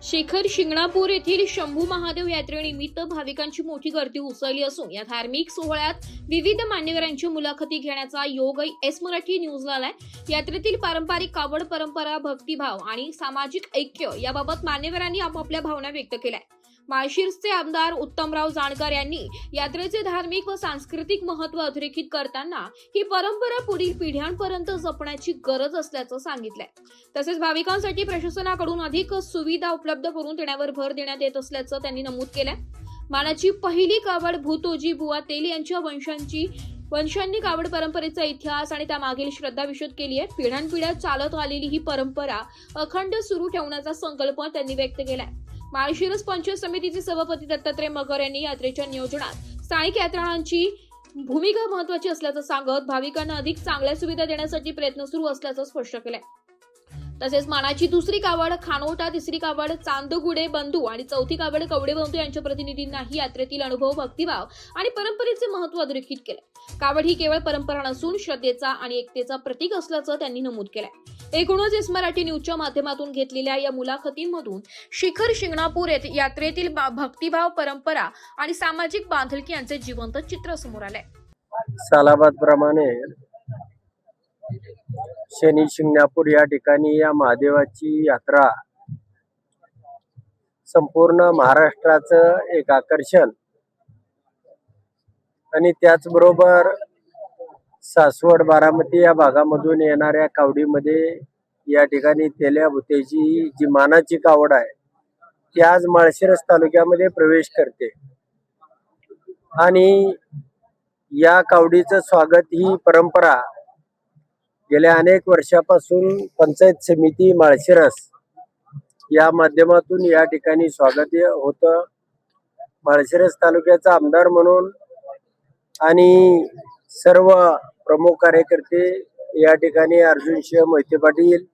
शिखर शिंगणापूर येथील शंभू महादेव यात्रेनिमित्त भाविकांची मोठी गर्दी उसळली असून या धार्मिक सोहळ्यात विविध मान्यवरांची मुलाखती घेण्याचा योग एस मराठी न्यूजला आलाय। यात्रेतील पारंपरिक कावड परंपरा, भक्तिभाव आणि सामाजिक ऐक्य याबाबत मान्यवरांनी आपापल्या भावना व्यक्त केल्या। माळशिरसचे आमदार उत्तमराव जानकर यांनी यात्रेचे धार्मिक व सांस्कृतिक महत्त्व अधोरेखित करताना ही परंपरा पुढील पिढ्यांपर्यंत जपण्याची गरज असल्याचं सांगितलंय। तसेच भाविकांसाठी प्रशासनाकडून अधिक सुविधा उपलब्ध करून देण्यावर भर देण्यात येत असल्याचं त्यांनी नमूद केलंय। मानाची पहिली कावड भूतोजी बुवा तेल यांच्या वंशांनी कावड परंपरेचा इतिहास आणि त्यामागील श्रद्धा विशद केली आहे। पिढ्यानपिढ्या चालत आलेली ही परंपरा अखंड सुरू ठेवण्याचा संकल्प त्यांनी व्यक्त केलाय। माळशिरस पंचायत समितीचे सभापती दत्तात्रय मगर यांनी यात्रेच्या नियोजनात स्थानिक यात्रणांची भूमिका महत्त्वाची असल्याचं सांगत भाविकांना अधिक चांगल्या सुविधा देण्यासाठी प्रयत्न सुरू असल्याचं स्पष्ट केलंय। तसेच मानाची दुसरी कावड खानोटा, तिसरी कावड चांदगुडे बंधू आणि चौथी कावड कवडे बंधू यांच्या प्रतिनिधींनाही यात्रेतील अनुभव, भक्तिभाव आणि परंपरेचे महत्त्व अधोरेखित केले। कावड ही केवळ परंपरा नसून श्रद्धेचा आणि एकतेचा प्रतीक असल्याचं त्यांनी नमूद केलंय। एकूणच एस मराठी न्यूजच्या माध्यमातून घेतलेल्या या मुलाखतींमधून शिखर शिंगणापूर येथे यात्रेतील भक्तिभाव, परंपरा आणि सामाजिक बांधिलकी यांचे जिवंत चित्र समोर आले। सालाबाद प्रमाणे शनी शिंगणापूर या ठिकाणी या महादेवाची यात्रा संपूर्ण महाराष्ट्राचं एक आकर्षण आणि त्याचबरोबर सासवड, बारामती या भागामधून येणाऱ्या कावडीमध्ये या ठिकाणी तेल्या भुतेची जी मानाची कावड आहे ती आज माळशिरस तालुक्यामध्ये प्रवेश करते आणि या कावडीचं स्वागत ही परंपरा गेल्या अनेक वर्षापासून पंचायत समिती माळशिरस या माध्यमातून या ठिकाणी स्वागत होतं। माळशिरस तालुक्याचा आमदार म्हणून आणि सर्व प्रमुख कार्यकर्ते या ठिकाणी अर्जुन सिंह मोहिते पाटील,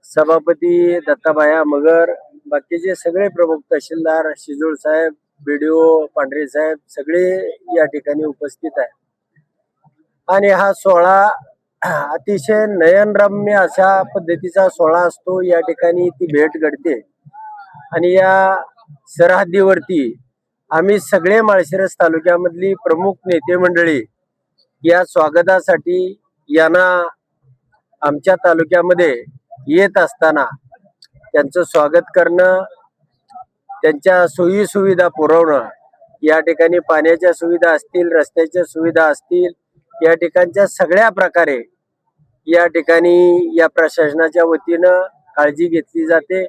सभापती दत्ताभाया मगर, बाकीचे सगळे प्रमुख तहसीलदार शिजोळ साहेब, बीडीओ पांढरे साहेब सगळे या ठिकाणी उपस्थित आहे आणि हा सोहळा अतिशय नयनरम्य अशा पद्धतीचा सोहळा असतो। या ठिकाणी ती भेट घडते आणि या सरहद्दीवरती आम्ही सगळे माळशिरस तालुक्यामधली प्रमुख नेते मंडळी या स्वागतासाठी यांना आमच्या तालुक्यामध्ये येत असताना त्यांचं स्वागत करणं, त्यांच्या सोयी सुविधा पुरवणं, या ठिकाणी पाण्याच्या सुविधा असतील, रस्त्याच्या सुविधा असतील, या ठिकाणच्या सगळ्या प्रकारे या ठिकाणी या प्रशासनाच्या वतीनं काळजी घेतली जाते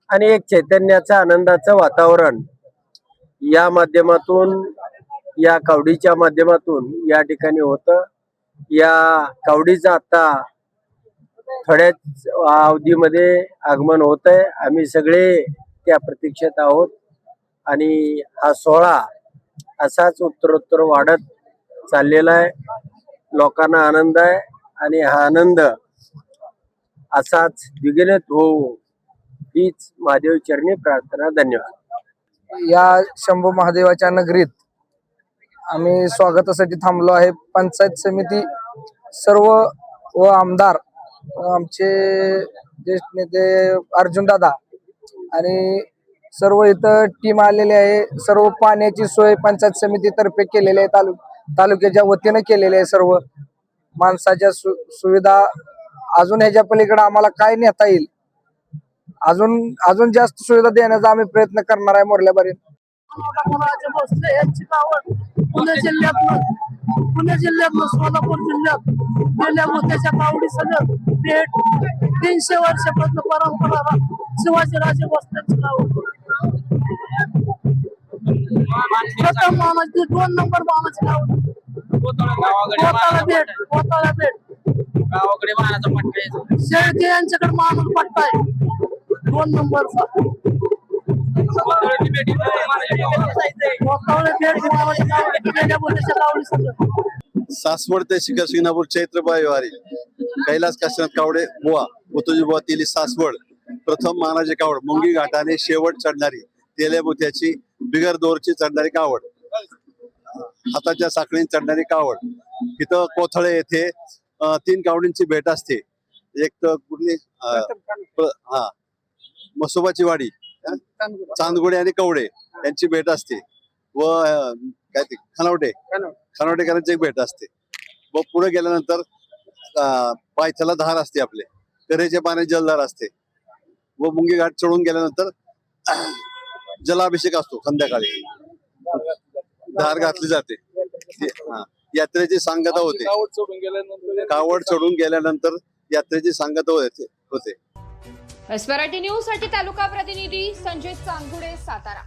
आणि एक चैतन्याचं, आनंदाचं वातावरण या माध्यमातून, या कावडीच्या माध्यमातून या ठिकाणी होतं। या कावडीचं आता थोड्याच अवधीमध्ये आगमन होत आहे। आम्ही सगळे त्या प्रतीक्षेत आहोत आणि हा सोहळा असाच उत्तरोत्तर वाढत चाललेला आहे। लोकांना आनंद आहे आणि हा आनंद असाच द्विगुणित होवो हीच महादेव चरणी प्रार्थना। धन्यवाद। या शंभू महादेवाच्या नगरीत आम्ही स्वागतासाठी थांबलो आहे। पंचायत समिती सर्व व आमदार आमचे ज्येष्ठ नेते अर्जुन दादा आणि सर्व इथं टीम आलेली आहे। सर्व पाण्याची सोय पंचायत समितीतर्फे केलेली आहे, तालुक्याच्या वतीने केलेली आहे। सर्व माणसाच्या सुविधा अजून ह्याच्या पलीकडे आम्हाला काय नेता येईल अजून जास्त सुविधा देण्याचा आम्ही प्रयत्न करणार आहे। मोरल्यापर्यंत पुणे जिल्ह्यात सोलापूर जिल्ह्यात गेल्या मोत्याच्या कावडी सलग 300 वर्षापासून परंपरा शिवाजीराजे भोसलेंची कावड प्रथम मानाची 2 नंबर मानाची कावड कोताळा भेट गावाकडे मानाचा पट्टा शेळके यांच्याकडे मानाचा पट्टा आहे 2 नंबरचा। सासवड ते शिखर शिंगणापूर चैत्र वारी कैलास काशीनाथ कावडे बुवा भूतोजी बुवा तेली सासवड प्रथम मानाची कावड मुंगी घाटाने शेवट चढणारी तेल्या मोत्याची बिगर दोरची चढणारी कावड, हाताच्या साखळीने चढणारी कावड। इथं कोथळे येथे 3 कावडींची भेट असते। एक तर कुठली म्हसोबाची वाडी, चांदगुडे आणि कवडे यांची भेट असते व काय ते खानावडेकरांची एक भेट असते. व पुढे गेल्यानंतर पायथ्याला धार असते, आपले करेच्या पाण्यात जलधार असते व मुंगी घाट चढून गेल्यानंतर जलाभिषेक असतो. संध्याकाळी धार घातली जाते. यात्रेची सांगता होते. कावड चढून गेल्यानंतर यात्रेची सांगता होते. मराठी न्यूज साठी तालुका प्रतिनिधी संजय चांदगुडे, सातारा.